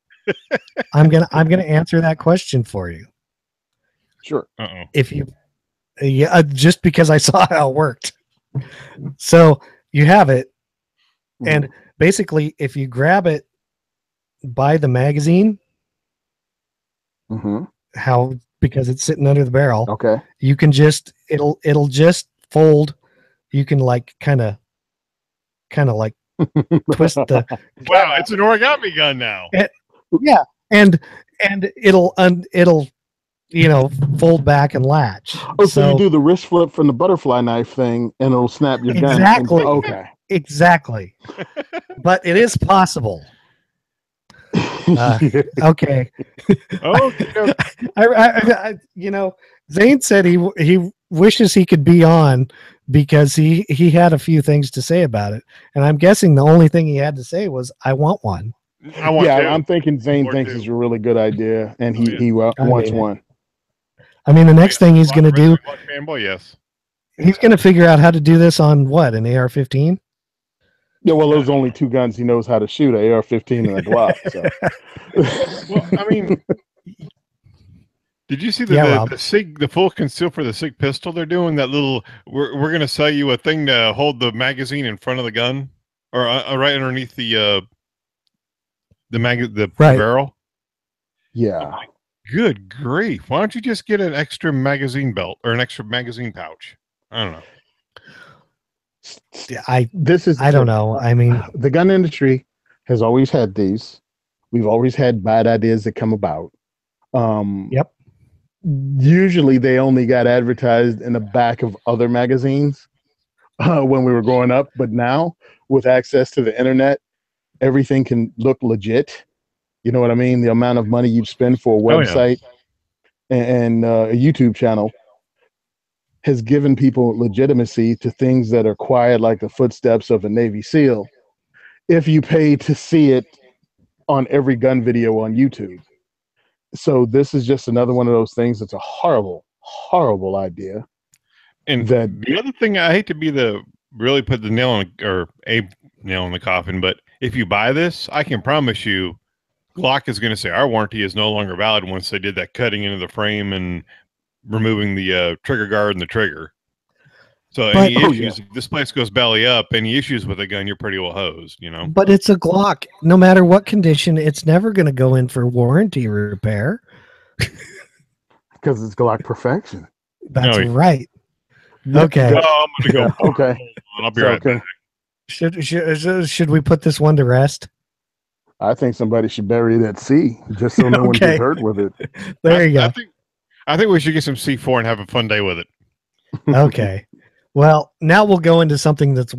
I'm gonna answer that question for you. Sure. If you, just because I saw how it worked. So you have it, and basically, if you grab it by the magazine, because it's sitting under the barrel, okay, you can it'll just fold. You can kind of like twist the. Wow, it's an origami gun now. And it'll fold back and latch. Oh, so you do the wrist flip from the butterfly knife thing, and it'll snap your gun. Exactly. Okay. Exactly. But it is possible. Okay. Zane said he wishes he could be on because he had a few things to say about it, and I'm guessing the only thing he had to say was, "I want one." I'm thinking Zane thinks it's a really good idea, and he wants one. I mean, the next thing he's going to do, fanboy, yes, he's going to figure out how to do this on what, an AR-15? Yeah, well, those only 2 guns he knows how to shoot, an AR-15 and a Glock. So. Well, I mean, did you see the SIG, the full conceal for the SIG pistol they're doing? That little, we're going to sell you a thing to hold the magazine in front of the gun, or right underneath the barrel. Yeah. Good grief! Why don't you just get an extra magazine belt or an extra magazine pouch? I don't know. I don't know. I mean, the gun industry has always had these. We've always had bad ideas that come about. Yep. Usually they only got advertised in the back of other magazines when we were growing up. But now, with access to the internet, everything can look legit. You know what I mean? The amount of money you spend for a website and a YouTube channel has given people legitimacy to things that are quiet, like the footsteps of a Navy SEAL, if you pay to see it on every gun video on YouTube. So this is just another one of those things that's a horrible, horrible idea. And the other thing, I hate to really put the nail in, or a nail in the coffin, but if you buy this, I can promise you Glock is going to say our warranty is no longer valid once they did that cutting into the frame and removing the trigger guard and the trigger. So any issues, if this place goes belly up, any issues with a gun, you're pretty well hosed, you know? But it's a Glock. No matter what condition, it's never going to go in for warranty repair. Because it's Glock perfection. That's right. Okay. Oh, I'm going to go. Okay. I'll be right back. Should we put this one to rest? I think somebody should bury it at sea just so no one gets hurt with it. There you go. I think we should get some C4 and have a fun day with it. Okay. Well, now we'll go into something that's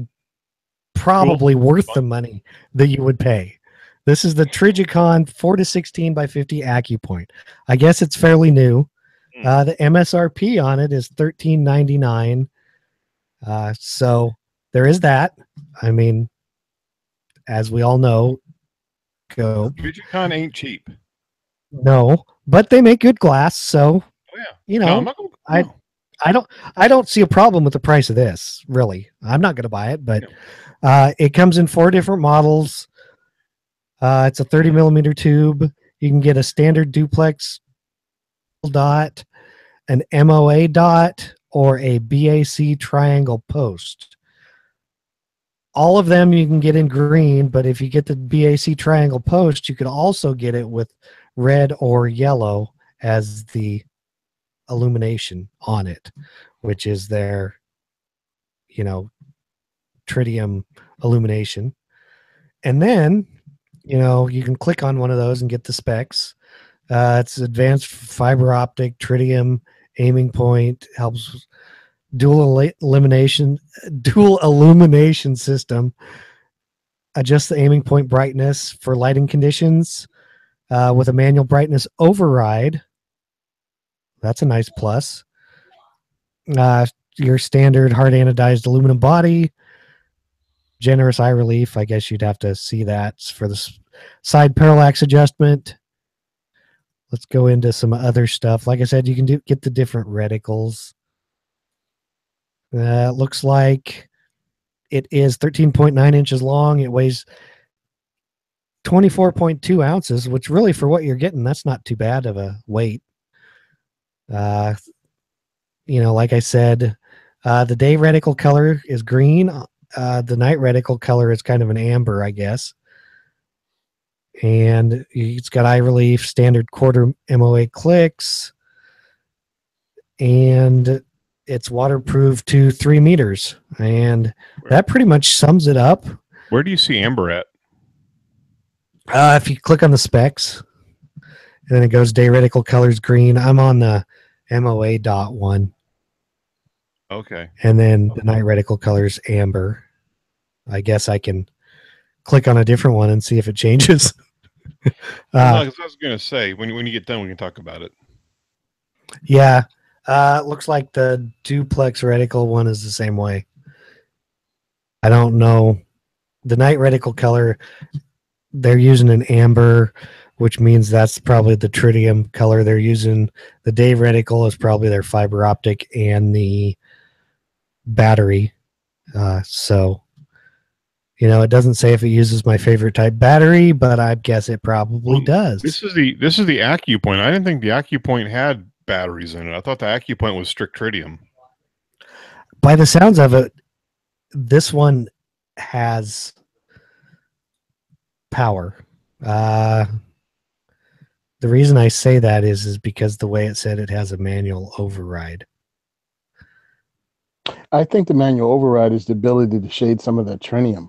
probably worth the money that you would pay. This is the Trijicon 4-16x50 AccuPoint. I guess it's fairly new. The MSRP on it is $13.99. So there is that. I mean, as we all know, Trijicon ain't cheap. No, but they make good glass. So, you know, I don't see a problem with the price of this, really. I'm not going to buy it, but it comes in 4 different models. It's a 30 millimeter tube. You can get a standard duplex dot, an MOA dot, or a BAC triangle post. All of them you can get in green, but if you get the BAC triangle post, you could also get it with red or yellow as the illumination on it, which is their, you know, tritium illumination. And then, you know, you can click on one of those and get the specs. It's advanced fiber optic tritium aiming point, helps dual illumination system, adjust the aiming point brightness for lighting conditions with a manual brightness override. That's a nice plus. Your standard hard anodized aluminum body, generous eye relief. I guess you'd have to see that for the side parallax adjustment. Let's go into some other stuff. Like I said, you can get the different reticles. It looks like it is 13.9 inches long. It weighs 24.2 ounces, which really for what you're getting, that's not too bad of a weight. You know, like I said, the day reticle color is green. The night reticle color is kind of an amber, I guess. And it's got eye relief, standard quarter MOA clicks, and it's waterproof to 3 meters. And that pretty much sums it up. Where do you see amber at? If you click on the specs, and then it goes day reticle colors green. I'm on the MOA dot one. Okay. And then the night reticle colors amber. I guess I can click on a different one and see if it changes. I was going to say, when you get done, we can talk about it. Yeah. Looks like the duplex reticle one is the same way. I don't know. The night reticle color, they're using an amber, which means that's probably the tritium color they're using. The day reticle is probably their fiber optic and the battery. So, you know, it doesn't say if it uses my favorite type battery, but I guess it probably does. This is the AccuPoint. I didn't think the AccuPoint had batteries in it. I thought the AccuPoint was strict tritium. By the sounds of it, this one has power. The reason I say that is because the way it said it has a manual override. I think the manual override is the ability to shade some of the tritium.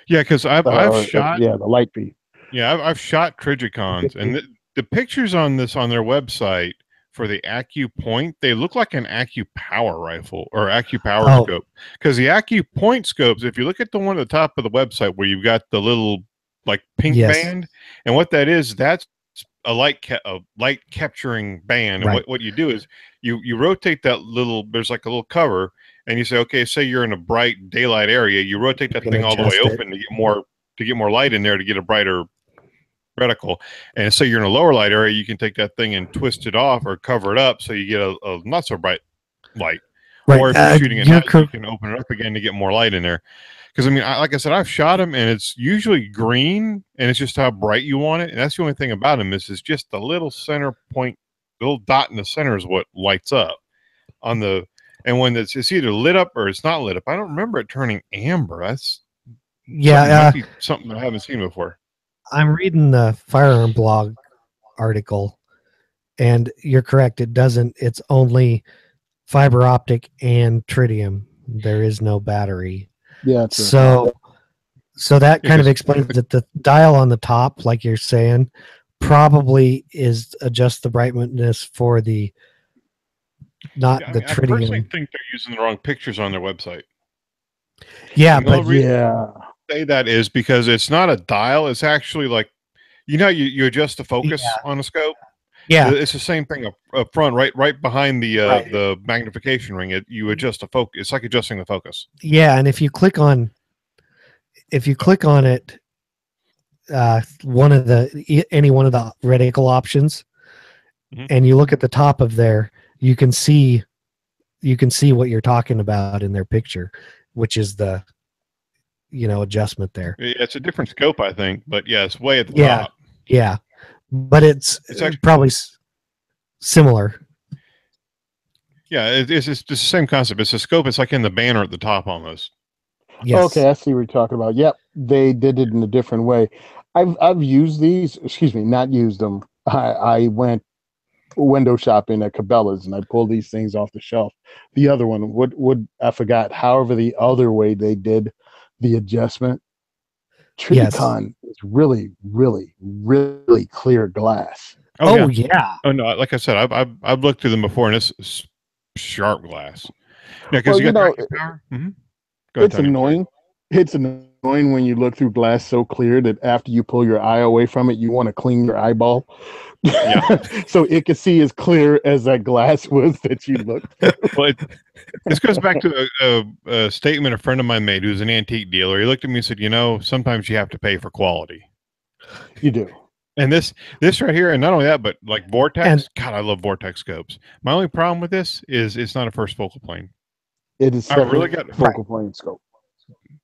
Yeah, because I've shot the light beam. Yeah, I've shot Trijicons, and the pictures on their website for the AccuPoint, they look like an AccuPower rifle or AccuPower scope. Because the AccuPoint scopes, if you look at the one at the top of the website where you've got the little like pink band, and what that is, that's a light capturing band. And what you do is you rotate that little. There's like a little cover. And you say, okay, say you're in a bright daylight area, you rotate that thing all the way open to get more light in there to get a brighter reticle. And say you're in a lower light area, you can take that thing and twist it off or cover it up so you get a not so bright light. Right. Or if you're shooting at night, you can open it up again to get more light in there. Because I mean, like I said, I've shot them, and it's usually green, and it's just how bright you want it. And that's the only thing about them is just the little center point, the little dot in the center is what lights up on the. And when it's either lit up or it's not lit up, I don't remember it turning amber. That's something I haven't seen before. I'm reading the Firearm blog article, and you're correct. It doesn't. It's only fiber optic and tritium. There is no battery. Yeah. So that kind of explains that the dial on the top, like you're saying, probably is adjust the brightness for the tritium. I personally think they're using the wrong pictures on their website. Yeah, but say that is because it's not a dial. It's actually like, you adjust the focus on a scope. Yeah, it's the same thing up front, right behind the magnification ring. You adjust the focus. It's like adjusting the focus. Yeah, and if you click on it, any one of the reticle options, and you look at the top of there, you can see what you're talking about in their picture, which is the adjustment there. Yeah, it's a different scope, I think, but yeah, it's way at the top. Yeah, but it's actually probably similar. Yeah, it's the same concept. It's a scope. It's like in the banner at the top almost. Yes. Okay, I see what you're talking about. Yep, they did it in a different way. I've used these. Excuse me, not used them. I went window shopping at Cabela's and I pulled these things off the shelf. The other one, what I forgot. However, the other way they did the adjustment. Triticon is really, really, really clear glass. Oh yeah. Oh no, like I said, I've looked through them before, and it's sharp glass. Yeah, because you got power. It's annoying. It's annoying when you look through glass so clear that after you pull your eye away from it, you want to clean your eyeball. Yeah. So it can see as clear as that glass was that you looked at. Well, this goes back to a statement a friend of mine made who's an antique dealer. He looked at me and said, sometimes you have to pay for quality. You do. And this right here, and not only that, but like Vortex. God, I love Vortex scopes. My only problem with this is it's not a first focal plane. It is. I really got focal plane scope.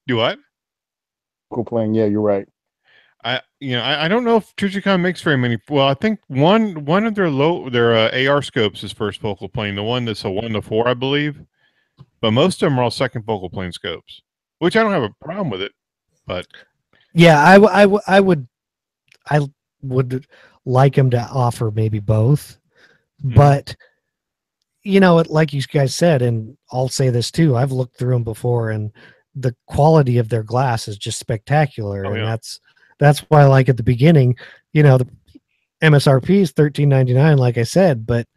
Do what? Focal plane. Yeah, you're right. I don't know if Triticon makes very many. Well, I think one of their AR scopes is first focal plane. The one that's a 1-4, I believe. But most of them are all second focal plane scopes, which I don't have a problem with it. But yeah, I would like him to offer maybe both, but like you guys said, and I'll say this too, I've looked through them before, and the quality of their glass is just spectacular. And that's why, like at the beginning, the MSRP is $13.99, like I said, but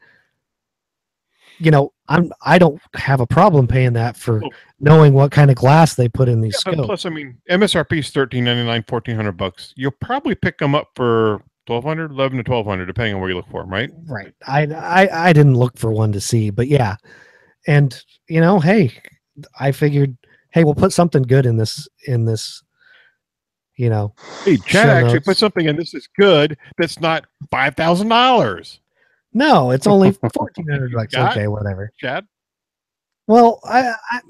I don't have a problem paying that for knowing what kind of glass they put in these scopes. Plus, I mean, MSRP is $13.99, $1,400. You'll probably pick them up for $1,200, $1,100 to $1,200, depending on where you look for them, right? Right. I didn't look for one to see, but yeah. And hey, I figured, hey, we'll put something good in this. Hey, Chad actually put something in this that's good. That's not $5,000. No, it's only $1,400. Okay, whatever. Chad. Well,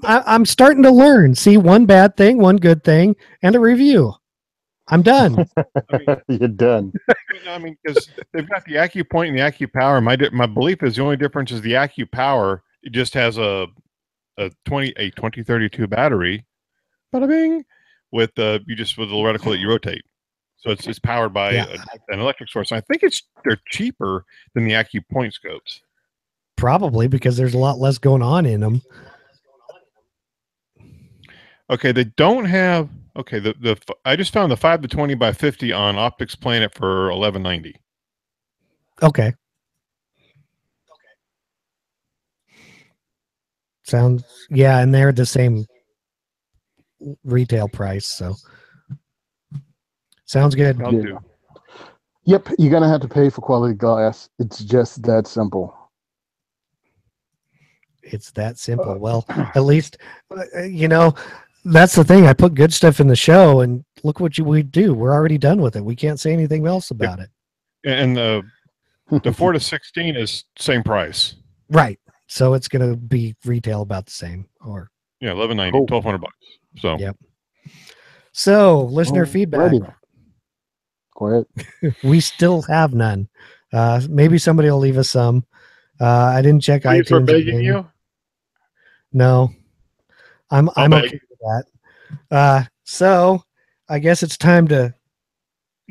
I'm starting to learn. See, one bad thing, one good thing, and a review. I'm done. You're done. I mean, because they've got the AccuPoint and the AccuPower. My belief is the only difference is the AccuPower. It just has a 2032 battery. Bada bing. With the reticle that you rotate, so it's powered by an electric source. And I think they're cheaper than the AccuPoint scopes. Probably because there's a lot less going on in them. Okay, they don't have. Okay, I just found the 5-20 by 50 on Optics Planet for $11.90. Okay. Sounds and they're the same retail price, so sounds good. Yep, you're gonna have to pay for quality glass. It's just that simple. It's that simple. Well, at least that's the thing. I put good stuff in the show, and look what we do. We're already done with it. We can't say anything else about it. And the 4-16 is same price. Right. So it's going to be retail about the same, or yeah, $11.90, Cool. $1,200. So yep. So listener feedback. Ready. Go ahead. We still have none. Maybe somebody will leave us some. I didn't check please, we're iTunes. begging you. No, I'm beg. okay with that. So I guess it's time to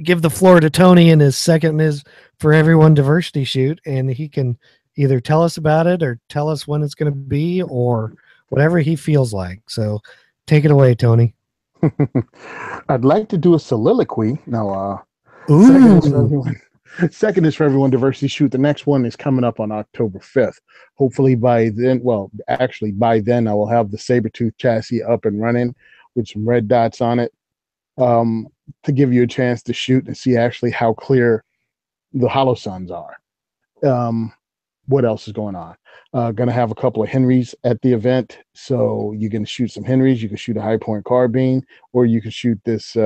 give the floor to Tony and his second is for everyone diversity shoot, and he can either tell us about it or tell us when it's going to be or whatever he feels like. So take it away, Tony. I'd like to do a soliloquy now. Ooh. Second is for everyone diversity shoot. The next one is coming up on October 5th. Hopefully by then, well, actually by then I will have the Sabertooth chassis up and running with some red dots on it, to give you a chance to shoot and see actually how clear the hollow suns are. What else is going on? Going to have a couple of Henrys at the event. So you can shoot some Henrys, you can shoot a high point carbine, or you can shoot this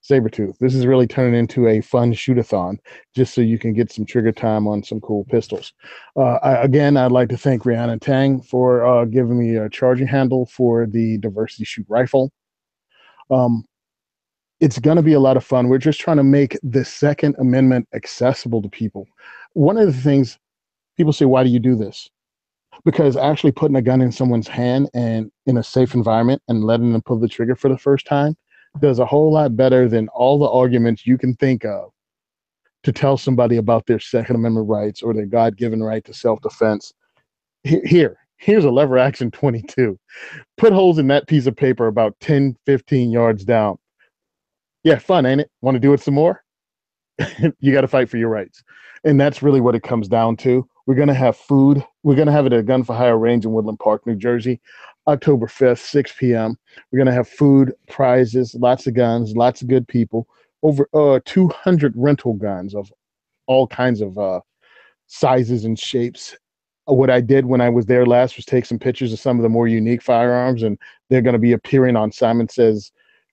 Sabertooth. This is really turning into a fun shoot-a-thon, just so you can get some trigger time on some cool pistols. I'd like to thank Rihanna Tang for giving me a charging handle for the Diversity Shoot rifle. It's going to be a lot of fun. We're just trying to make the Second Amendment accessible to people. One of the things people say, why do you do this? Because actually putting a gun in someone's hand and in a safe environment and letting them pull the trigger for the first time does a whole lot better than all the arguments you can think of to tell somebody about their Second Amendment rights or their God-given right to self-defense. Here's a lever action 22. Put holes in that piece of paper about 10, 15 yards down. Yeah, fun, ain't it? Want to do it some more? You got to fight for your rights. And that's really what it comes down to. We're going to have food. We're going to have it at a Gun for Hire range in Woodland Park, New Jersey, October 5th, 6 p.m. We're going to have food, prizes, lots of guns, lots of good people, over 200 rental guns of all kinds of sizes and shapes. What I did when I was there last was take some pictures of some of the more unique firearms, and they're going to be appearing on Simon Says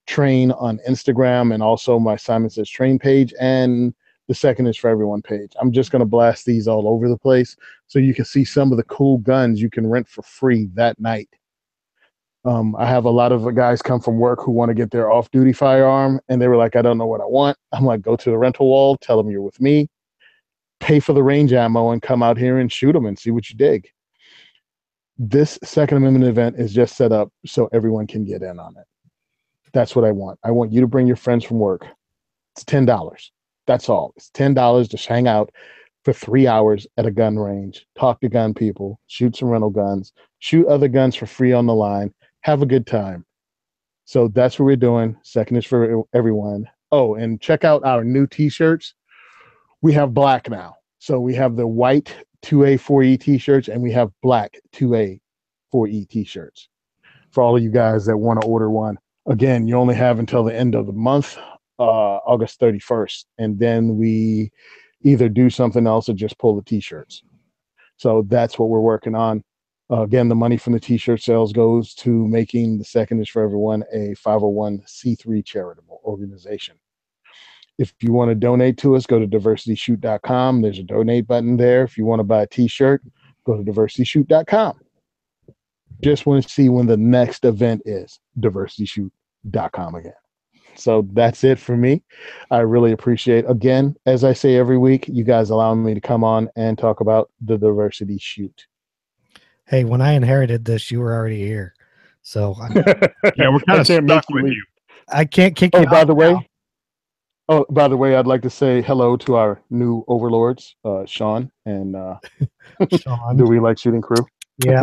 Train on Instagram and also my Simon Says Train page and the Second is for Everyone page. I'm just going to blast these all over the place so you can see some of the cool guns you can rent for free that night. I have a lot of guys come from work who want to get their off-duty firearm, and they were like, I don't know what I want. I'm like, go to the rental wall, tell them you're with me, pay for the range ammo, and come out here and shoot them and see what you dig. This Second Amendment event is just set up so everyone can get in on it. That's what I want. I want you to bring your friends from work. It's $10. That's all. It's $10 to hang out for 3 hours at a gun range, talk to gun people, shoot some rental guns, shoot other guns for free on the line, have a good time. So that's what we're doing. Second is for Everyone. Oh, and check out our new t-shirts. We have black now. So we have the white 2A 4E t-shirts and we have black 2A 4E t-shirts for all of you guys that want to order one. Again, you only have until the end of the month, August 31st, and then we either do something else or just pull the t-shirts. So that's what we're working on. Again, the money from the t-shirt sales goes to making the Second is for Everyone a 501c3 charitable organization. If you want to donate to us, go to diversityshoot.com. There's a donate button there. If you want to buy a t-shirt, go to diversityshoot.com. Just want to see when the next event is, diversityshoot.com again. So that's it for me. I really appreciate, again, as I say every week, you guys allowing me to come on and talk about the Diversity Shoot. Hey, when I inherited this, you were already here. So yeah, we're kind of stuck with you. I can't kick you out. By the way, I'd like to say hello to our new overlords, Sean and Sean. Do We Like Shooting crew. Yeah,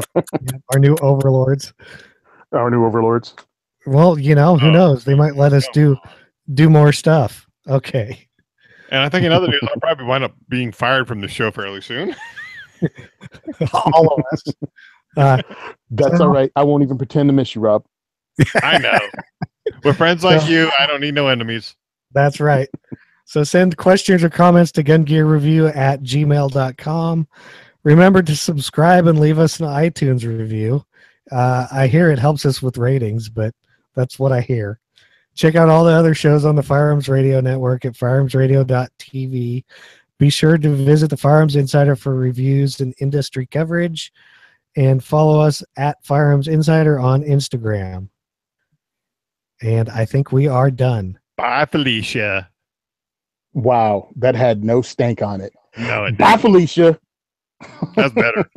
our new overlords. Our new overlords. Well, you know, who knows? They might let us do more stuff. Okay. And I think in other news, I'll probably wind up being fired from the show fairly soon. All of us. That's all right. I won't even pretend to miss you, Rob. I know. With friends like you, I don't need no enemies. That's right. So send questions or comments to gungearreview@gmail.com. Remember to subscribe and leave us an iTunes review. I hear it helps us with ratings, but that's what I hear. Check out all the other shows on the Firearms Radio Network at firearmsradio.tv. Be sure to visit the Firearms Insider for reviews and industry coverage, and follow us at Firearms Insider on Instagram. And I think we are done. Bye, Felicia. Wow, that had no stank on it. No, it Bye, didn't. Felicia. That's better.